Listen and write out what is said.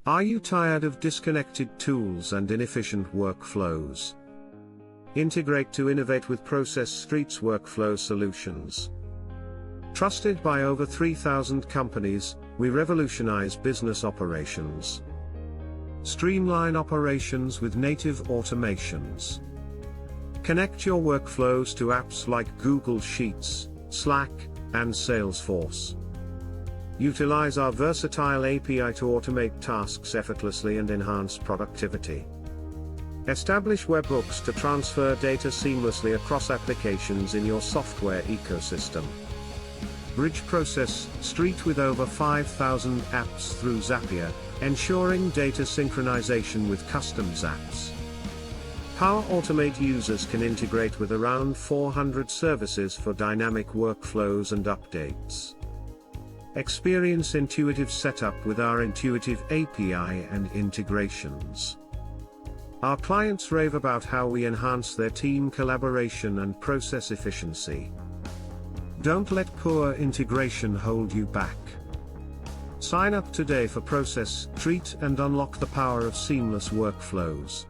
Are you tired of disconnected tools and inefficient workflows? Integrate to innovate with Process Street's workflow solutions. Trusted by over 3,000 companies, we revolutionize business operations. Streamline operations with native automations. Connect your workflows to apps like Google Sheets, Slack, and Salesforce. Utilize our versatile API to automate tasks effortlessly and enhance productivity. Establish webhooks to transfer data seamlessly across applications in your software ecosystem. Bridge Process Street with over 5,000 apps through Zapier, ensuring data synchronization with custom apps. Power Automate users can integrate with around 400 services for dynamic workflows and updates. Experience intuitive setup with our intuitive API and integrations. Our clients rave about how we enhance their team collaboration and process efficiency. Don't let poor integration hold you back. Sign up today for Process Street and unlock the power of seamless workflows.